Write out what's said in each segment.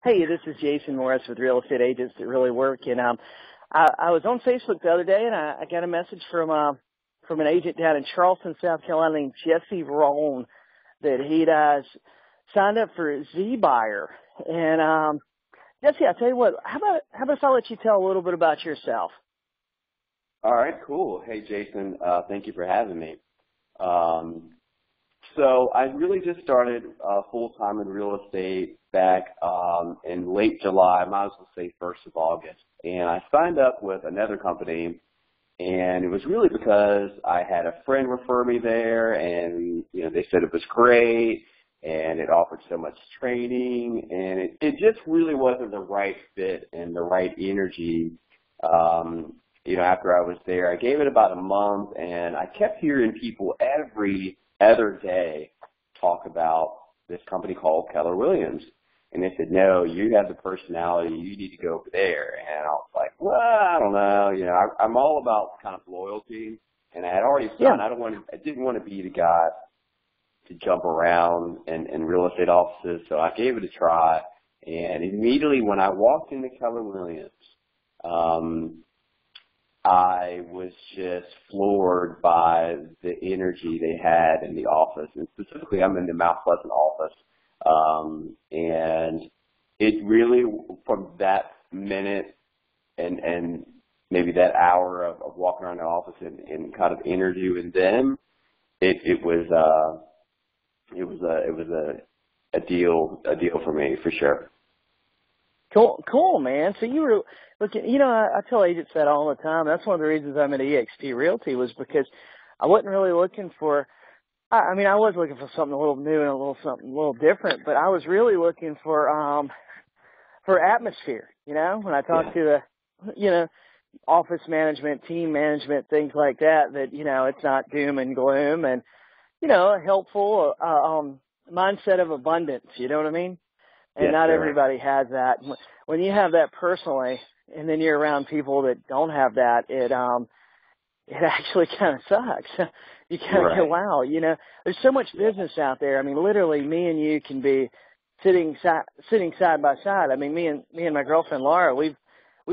Hey, this is Jason Morris with Real Estate Agents That Really Work. And I was on Facebook the other day, and I got a message from an agent down in Charleston, South Carolina named Jesse Rone that he'd signed up for zbuyer. And Jesse, I tell you what, how about if I let you tell a little bit about yourself? All right, cool. Hey, Jason, thank you for having me. So I really just started full-time in real estate back in late July, I might as well say 1st of August. And I signed up with another company, and it was really because I had a friend refer me there, and, they said it was great, and it offered so much training, and it just really wasn't the right fit and the right energy. After I was there, I gave it about a month, and I kept hearing people every other day talk about this company called Keller Williams. And they said, no, you have the personality, you need to go over there. And I was like, well, I don't know. I'm all about kind of loyalty. And I had already signed. I didn't want to be the guy to jump around in real estate offices. So I gave it a try. And immediately when I walked into Keller Williams, I was just floored by the energy they had in the office. And specifically, I'm in the Mount Pleasant office. And it really, from that minute and maybe that hour of walking around the office and kind of interviewing them, it was a deal for me for sure. Cool, man. So you were looking, I tell agents that all the time. That's one of the reasons I'm at EXP Realty was because I wasn't really looking for, I was looking for something a little new and something a little different, but I was really looking for atmosphere, when I talk to the, office management, team management, things like that, it's not doom and gloom and, a helpful, mindset of abundance, you know what I mean? And not everybody has that. When you have that personally, and then you're around people that don't have that, it actually kind of sucks. You kind of go, wow, there's so much business out there. Literally, me and you can be sitting side by side. Me and my girlfriend Laura, we've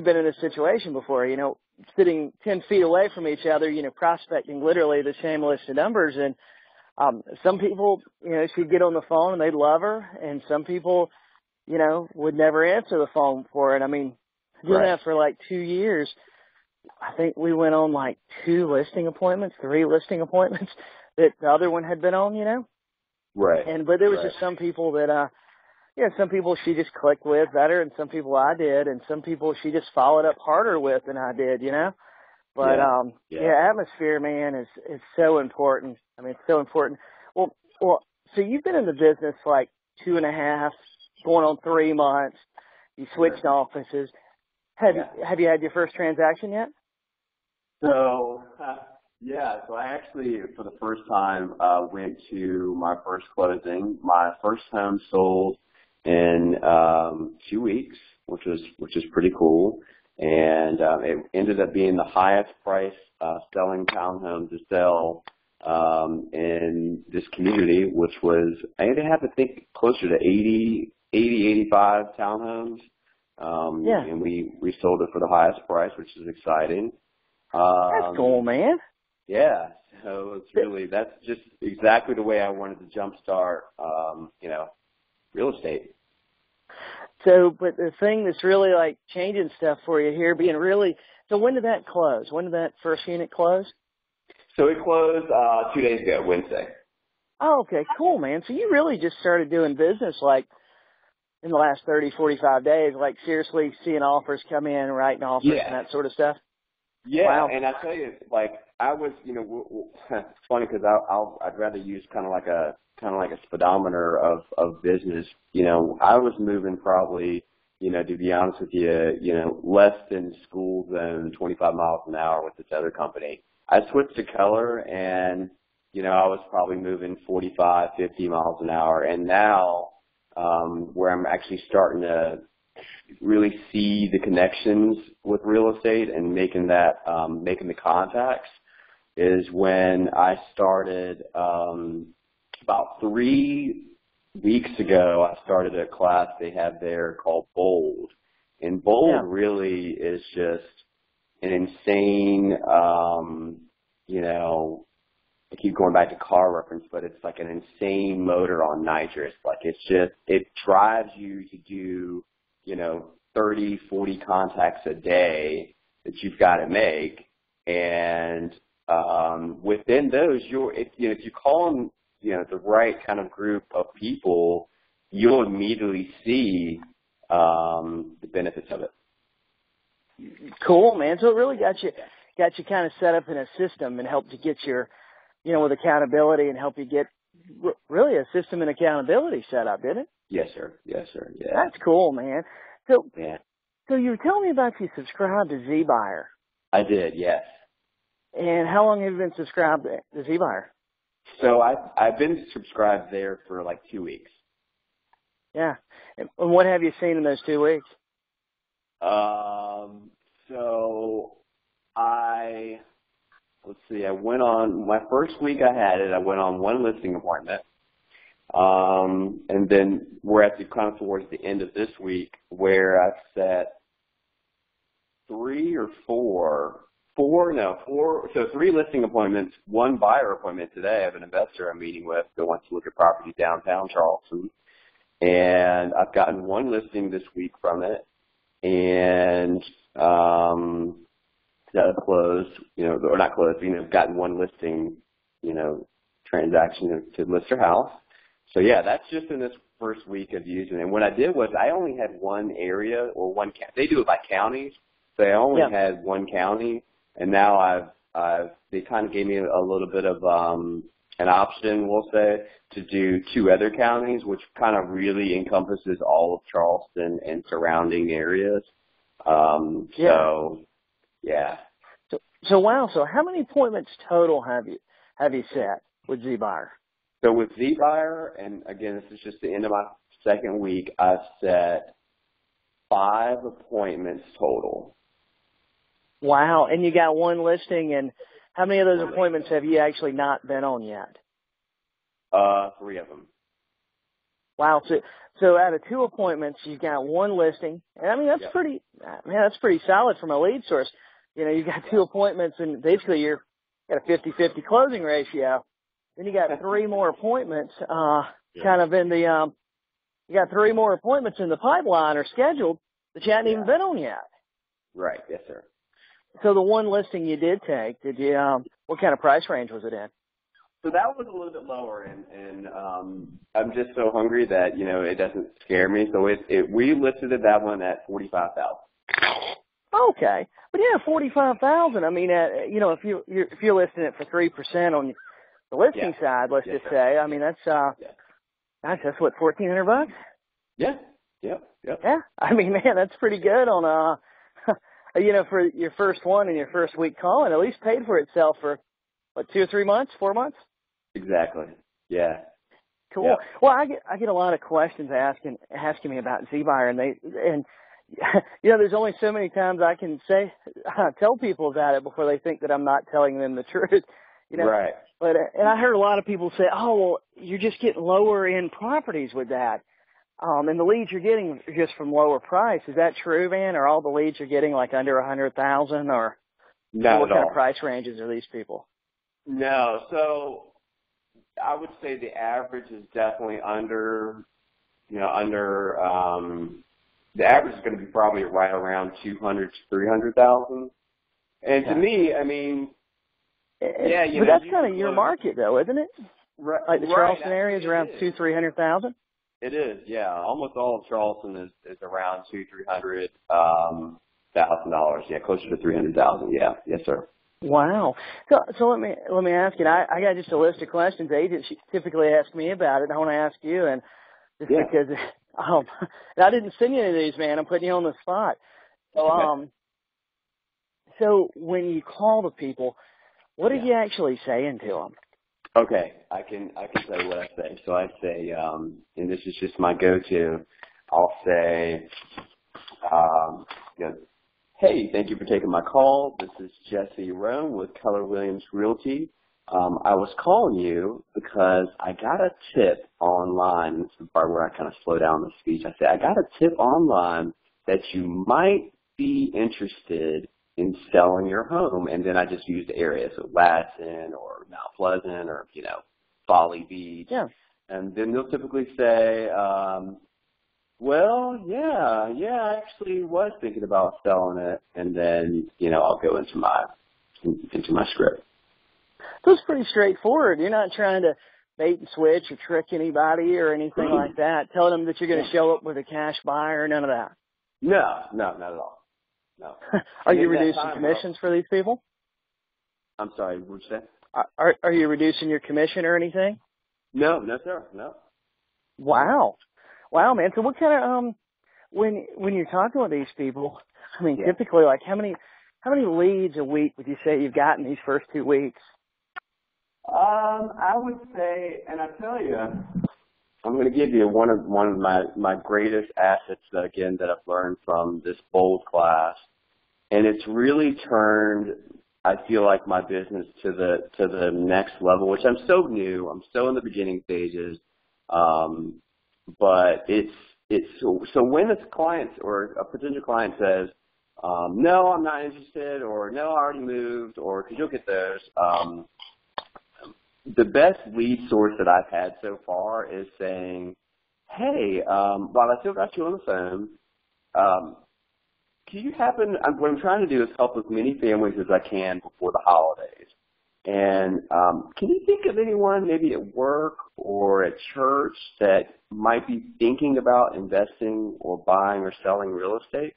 been in this situation before. Sitting 10 feet away from each other, prospecting literally the same list of numbers. And some people, she'd get on the phone and they'd love her, and some people, would never answer the phone for it. Doing that for like 2 years, I think we went on like 3 listing appointments that the other one had been on, Right. But there was just some people that, some people she just clicked with better, and some people I did, and some people she just followed up harder with than I did, But, atmosphere, man, is so important. It's so important. Well, so you've been in the business like 2.5, going on 3 months. You switched offices. Have you had your first transaction yet? So, so I actually, for the first time, went to my first closing. My first home sold in 2 weeks, which is pretty cool. And it ended up being the highest price selling townhome to sell in this community, which was, I have to think, closer to 85 townhomes. And we sold it for the highest price, which is exciting. That's cool, man. Yeah, so that's just exactly the way I wanted to jumpstart, real estate. So, but the thing that's really like changing stuff for you here, so when did that close? When did that first unit close? So it closed 2 days ago, Wednesday. Oh, okay, cool, man. So you really just started doing business like in the last 30, 45 days, like seriously seeing offers come in, writing offers and that sort of stuff? Yeah, wow. And I tell you, like I was, it's funny because I'd rather use kind of like a speedometer of business. I was moving probably, to be honest with you, less than school zone, 25 miles an hour with this other company. I switched to Keller and, I was probably moving 45, 50 miles an hour. And now, where I'm actually starting to really see the connections with real estate and making the contacts is when I started, about 3 weeks ago, I started a class they have there called Bold. And Bold really is just an insane, I keep going back to car reference, but it's like an insane motor on nitrous. Like it drives you to do, 30, 40 contacts a day that you've got to make. And within those, if you call them, the right kind of group of people, you'll immediately see the benefits of it. Cool, man. So it really got you kind of set up in a system and helped you get your, with accountability and help you get really a system and accountability set up, didn't it? Yes, sir. Yes, sir. Yeah. That's cool, man. So you were telling me about you subscribed to zbuyer. I did, yes. And how long have you been subscribed to zbuyer? So I've been subscribed there for like 2 weeks. Yeah. And what have you seen in those 2 weeks? So I went on, my first week I had it, I went on one listing appointment. And then we're at kind of towards the end of this week where I set 3 listing appointments, 1 buyer appointment today. I have an investor I'm meeting with that wants to look at property downtown Charleston. And I've gotten 1 listing this week from it. And that closed, or not closed, gotten 1 listing, transaction to list her house. So yeah, that's just in this first week of using it. And what I did was I only had 1 area or 1 county. They do it by counties. So I only had 1 county, and now they kind of gave me a little bit of an option, we'll say, to do 2 other counties, which kind of really encompasses all of Charleston and surrounding areas. So wow. So how many appointments total have you set with zbuyer? So with zbuyer, and again, this is just the end of my second week, I've set 5 appointments total. Wow. And you got 1 listing, and how many of those appointments have you actually not been on yet? 3 of them. Wow. So out of 2 appointments, you've got 1 listing. And I mean, that's that's pretty solid from a lead source. You got 2 appointments, and basically you're got a 50-50 closing ratio. Then you got 3 more appointments, kind of in the, you got 3 more appointments in the pipeline or scheduled that you hadn't even been on yet. Right. Yes, sir. So the 1 listing you did take, what kind of price range was it in? So that was a little bit lower, and I'm just so hungry that, it doesn't scare me. So we listed that one at $45,000. Okay. But yeah, $45,000. I mean, if you're listing it for 3% on the listing side, let's just say, I mean, that's what, $1,400? Yeah. Yep. Yeah. I mean, man, that's pretty good on, for your first one and your first week calling. At least paid for itself for, 2 or 3 months, 4 months? Exactly. Yeah. Cool. Yep. Well, I get a lot of questions asking me about zbuyer, and there's only so many times I can tell people about it before they think that I'm not telling them the truth. Right. But and I heard a lot of people say, "Oh, well, you're just getting lower end properties with that, and the leads you're getting are just from lower price." Is that true, man? Or all the leads you're getting like under 100,000, or not what at kind all. of price ranges are these people? No. So I would say the average is definitely under. The average is going to be probably right around 200 to 300,000. And to me, I mean. Yeah, but that's kind of your market, though, isn't it? Right. Like the Charleston area is around 200,000-300,000. It is, yeah. Almost all of Charleston is around $200,000-$300,000. Yeah, closer to 300,000. Yeah, yes, sir. Wow. So let me ask you. I got just a list of questions agents typically ask me about it. And I want to ask you, and just because and I didn't send you any of these, man. I'm putting you on the spot. So when you call the people, what are you actually saying to them? Okay, I can tell you what I say. So I say, and this is just my go-to. I'll say, hey, thank you for taking my call. This is Jesse Rone with Keller Williams Realty. I was calling you because I got a tip online. This is the part where I kind of slow down the speech. I said, I got a tip online that you might be interested in selling your home. And then I just used the area, so Ladson or Mount Pleasant or, Folly Beach. Yeah. And then they'll typically say, well, I actually was thinking about selling it. And then, I'll go into my script. So it's pretty straightforward. You're not trying to bait and switch or trick anybody or anything like that, telling them that you're going to show up with a cash buyer, none of that. No, not at all. No. Are you reducing commissions for these people? I'm sorry, what'd you say? Are you reducing your commission or anything? No, sir, no. Wow, man. So what kind of when you're talking with these people, I mean, typically, like how many leads a week would you say you've gotten these first 2 weeks? I would say, and I tell you, I'm going to give you one of my greatest assets that I've learned from this bold class, and it's really turned, I feel like, my business to the next level, which I'm so new. I'm still in the beginning stages, but it's so when a client or a potential client says, no, I'm not interested, or no, I already moved, or because you'll get those. The best lead source that I've had so far is saying, hey, while I still got you on the phone, can you what I'm trying to do is help as many families as I can before the holidays. And can you think of anyone maybe at work or at church that might be thinking about investing or buying or selling real estate?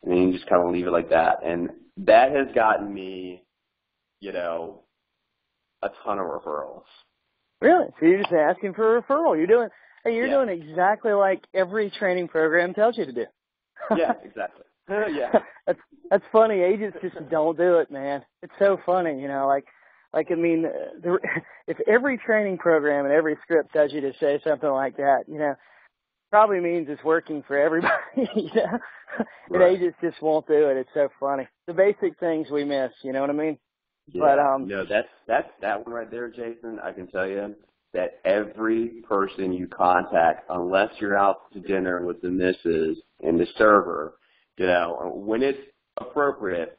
And then you just kind of leave it like that. And that has gotten me, a ton of referrals. Really? So you're just asking for a referral. You're doing exactly like every training program tells you to do. Yeah, exactly. Yeah. That's funny. Agents just don't do it, man. It's so funny, if every training program and every script tells you to say something like that, probably means it's working for everybody, And Right. agents just won't do it. It's so funny. The basic things we miss, you know what I mean? Yeah. But, no, that's that one right there, Jason. I can tell you that every person you contact, unless you're out to dinner with the missus and the server, when it's appropriate,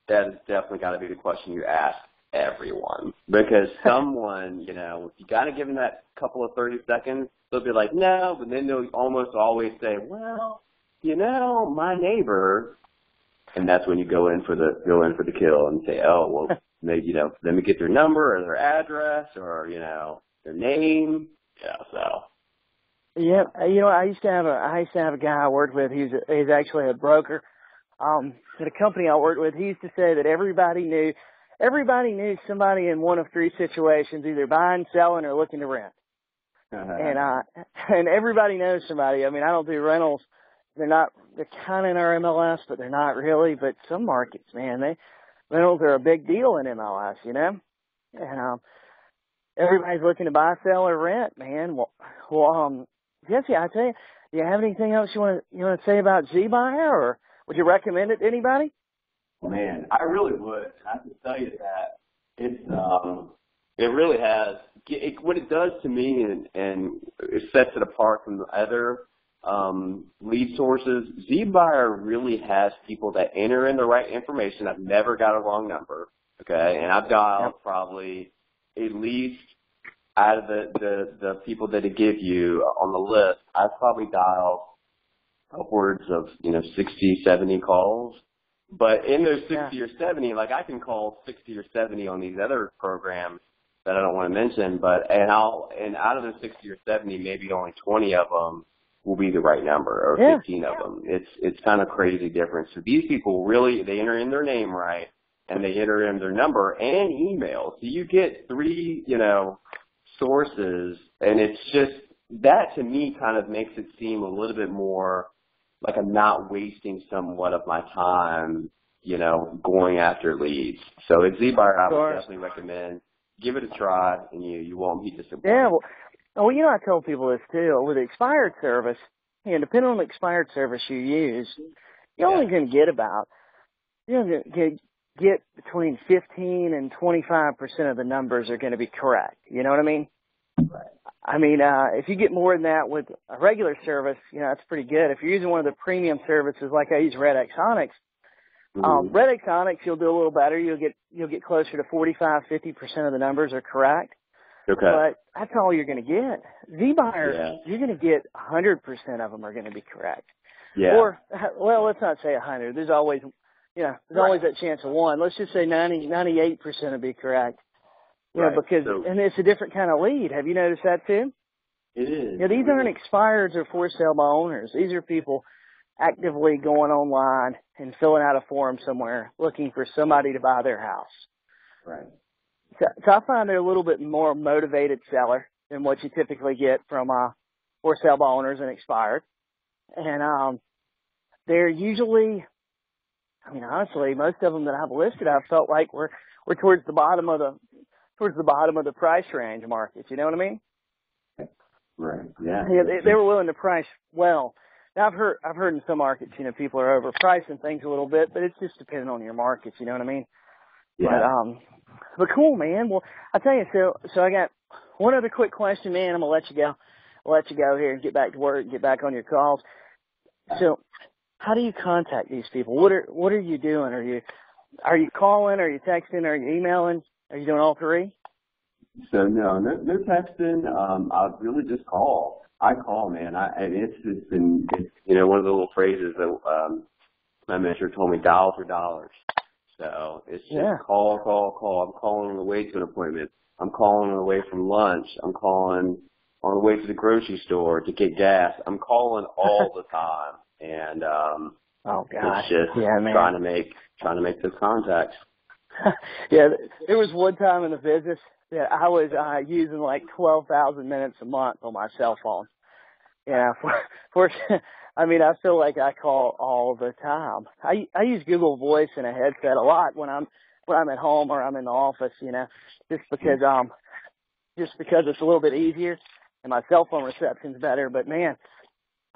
that has definitely got to be the question you ask everyone. Because someone, if you got to give them that couple of 30 seconds, they'll be like, no, but then they'll almost always say, well, my neighbor. And that's when you go in for the kill and say, oh, well, maybe, let me get their number or their address or, their name. Yeah, so. Yeah, I used to have a guy I worked with. He's actually a broker. At a company I worked with, he used to say that everybody knew somebody in one of three situations, either buying, selling, or looking to rent. And everybody knows somebody. I mean, I don't do rentals. They're kind of in our MLS, but they're not really. But some markets, man, rentals are a big deal in MLS, And everybody's looking to buy, sell, or rent, man. Well, Jesse, I tell you, do you have anything else you want to say about zbuyer, or would you recommend it to anybody? Man, I really would. I can tell you that it really has. What it does to me, and it sets it apart from the other lead sources. zbuyer really has people that enter in the right information. I've never got a wrong number, okay? And I've dialed probably at least out of the people that it give you on the list, I've probably dialed upwards of 60, 70 calls. But in those 60 or 70, like I can call 60 or 70 on these other programs that I don't want to mention, and out of those 60 or 70, maybe only 20 of them will be the right number, or 15 of them. It's kind of crazy difference. So these people really, they enter in their name right, and they enter in their number and email. So you get three, sources, and it's just, that to me kind of makes it seem a little bit more like I'm not wasting somewhat of my time, going after leads. So at zbuyer, I would definitely recommend, give it a try, and you won't be disappointed. Yeah, well, I tell people this too. With the expired service, depending on the expired service you use, you're only going to get about, get between 15 and 25% of the numbers are going to be correct. You know what I mean? Right. I mean, if you get more than that with a regular service, you know, that's pretty good. If you're using one of the premium services like I use Red Exonics, Red Exonics, you'll do a little better. You'll get closer to 45-50% of the numbers are correct. Okay. But that's all you're going to get. zbuyer, you're going to get 100% of them are going to be correct. Yeah. Or, well, let's not say 100. There's always, you know, there's always that chance of one. Let's just say 98% will be correct. You know, because, and it's a different kind of lead. Have you noticed that too? It is. You know, these aren't expireds or for sale by owners. These are people actively going online and filling out a form somewhere looking for somebody to buy their house. Right. So I find they're a little bit more motivated seller than what you typically get from for sale by owners and expired. And they're usually, I mean, honestly, most of them that I've listed, I've felt like we're towards the bottom of the price range market. You know what I mean? Right. Yeah. They were willing to price well. Now I've heard in some markets, you know, people are overpricing things a little bit, but it's just depending on your markets. You know what I mean? Yeah. But cool, man. Well, I tell you, so I got one other quick question, man. I'm gonna let you go. I'll let you go here and get back to work, get back on your calls. So, how do you contact these people? What are you doing? Are you calling? Are you texting? Are you emailing? Are you doing all three? So no texting. I really just call. I call, man. It's been you know, one of the little phrases that my mentor told me, dials are dollars. So it's just call. I'm calling on the way to an appointment. I'm calling on the way from lunch. I'm calling on the way to the grocery store to get gas. I'm calling all the time, and oh gosh, it's just man. trying to make those contacts. Yeah, there was one time in the business that I was using like 12,000 minutes a month on my cell phone. Yeah, I mean, I feel like I call all the time. I use Google Voice in a headset a lot when I'm at home or I'm in the office, you know, just because it's a little bit easier and my cell phone reception's better. But man,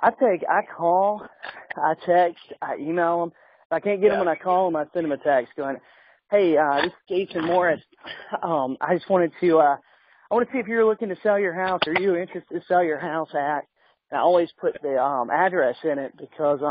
I call, I text, I email them. If I can't get them when I call them, I send them a text going, hey, this is Jason Morris. I just wanted to, I want to see if you're looking to sell your house. Are you interested to sell your house at? And I always put the address in it because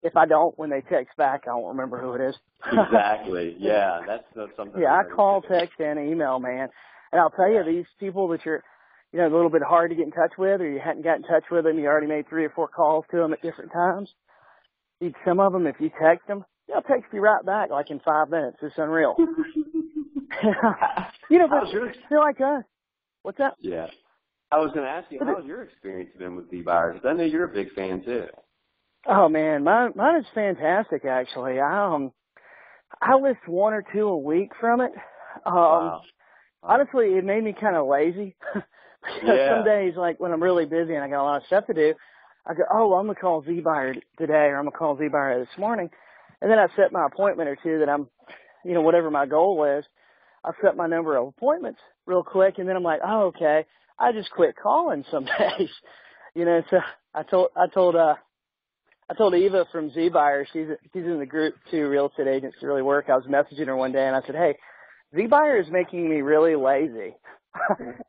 if I don't, when they text back, I won't remember who it is. Exactly. Yeah, that's something. Yeah, I call, text, and email, man. And I'll tell you, these people that you're, you know, a little bit hard to get in touch with, or you hadn't got in touch with them, you already made 3 or 4 calls to them at different times. Some of them, if you text them, they'll text you right back like in 5 minutes. It's unreal. You know, but they're like us. What's that? Yeah. I was going to ask you, how's your experience been with zbuyers? I know you're a big fan too. Oh man, mine is fantastic actually. I list 1 or 2 a week from it. Wow. Honestly, it made me kind of lazy. Because some days, like when I'm really busy and I got a lot of stuff to do, I go, oh, I'm going to call zbuyer today, or I'm going to call zbuyer this morning. And then I set my appointment or two that I'm, you know, whatever my goal is, I set my number of appointments real quick. And then I'm like, oh, okay. I just quit calling some days, you know. So I told Eva from zbuyer, she's in the group too, real estate agents to really work. I was messaging her one day and I said, hey, zbuyer is making me really lazy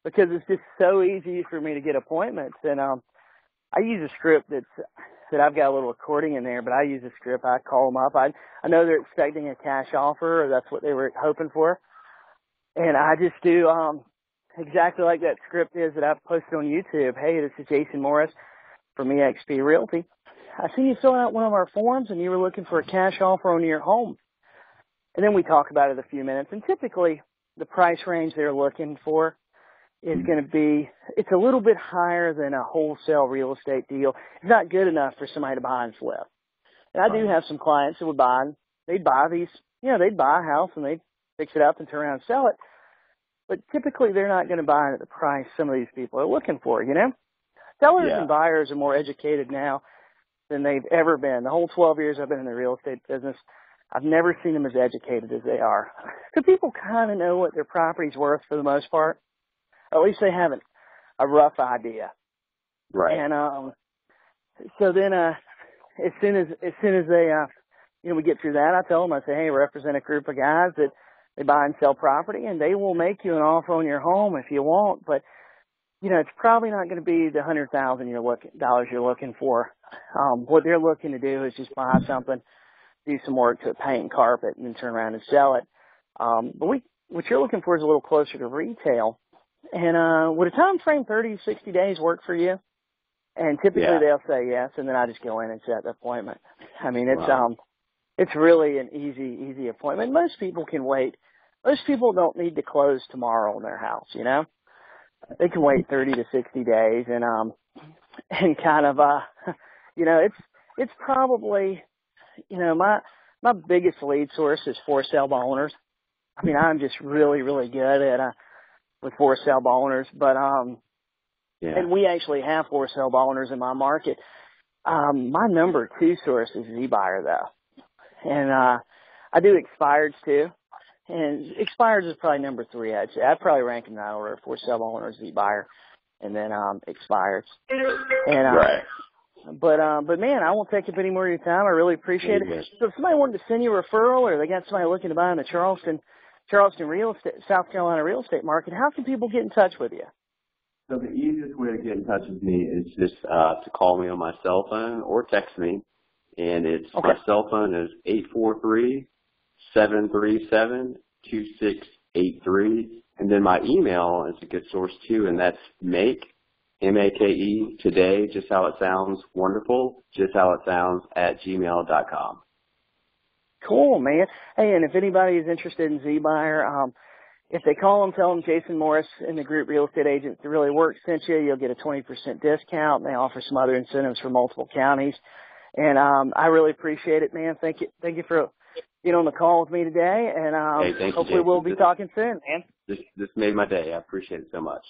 because it's just so easy for me to get appointments. And I use a script that I've got a little recording in there, but I use a script. I call them up. I know they're expecting a cash offer, or that's what they were hoping for, and I just do exactly like that script is that I've posted on YouTube. Hey, this is Jason Morris from eXp Realty. I seen you filling out one of our forms and you were looking for a cash offer on your home. And then we talk about it a few minutes. And typically the price range they're looking for is going to be, it's a little bit higher than a wholesale real estate deal. It's not good enough for somebody to buy and flip. And I do have some clients that would they'd buy these, you know, they'd buy a house and they'd fix it up and turn around and sell it. But typically they're not going to buy it at the price some of these people are looking for, you know? Sellers and buyers are more educated now than they've ever been. The whole 12 years I've been in the real estate business, I've never seen them as educated as they are. Because people kind of know what their property's worth for the most part. Or at least they have a rough idea. Right. And so then as soon as they we get through that, I tell them, I say, hey, represent a group of guys that they buy and sell property, and they will make you an offer on your home if you want, but it's probably not going to be the $100,000 you're looking for. What they're looking to do is just buy something, do some work to paint and carpet, and then turn around and sell it. But what you're looking for is a little closer to retail. And would a time frame 30, 60 days work for you? And typically they'll say yes, and then I just go in and set the appointment. I mean, it's really an easy appointment. Most people can wait. Most people don't need to close tomorrow on their house, They can wait 30 to 60 days, and kind of it's probably my biggest lead source is for sale by owners. I mean, I'm just really good at with for sale by owners, but and we actually have for sale by owners in my market. My number 2 source is zbuyer though, and I do expireds too. And expireds is probably number 3, I'd say. I'd probably rank in that order: for sale by owners, zbuyer, and then expireds. And right. But man, I won't take up any more of your time. I really appreciate it. So if somebody wanted to send you a referral, or they got somebody looking to buy in the Charleston real estate, South Carolina real estate market, how can people get in touch with you? So the easiest way to get in touch with me is just to call me on my cell phone or text me, and my cell phone is 843-737-2683, and then my email is a good source too, and that's MAKE today, just how it sounds, wonderful, just how it sounds, @gmail.com. Cool, man. Hey, and if anybody is interested in zbuyer, if they call them, tell them Jason Morris in the group Real Estate Agents to Really Work sent you, you'll get a 20% discount, and they offer some other incentives for multiple counties. And I really appreciate it, man. Thank you for being on the call with me today, and hey, thank you, hopefully Jason. we'll be talking soon, man. This made my day. I appreciate it so much.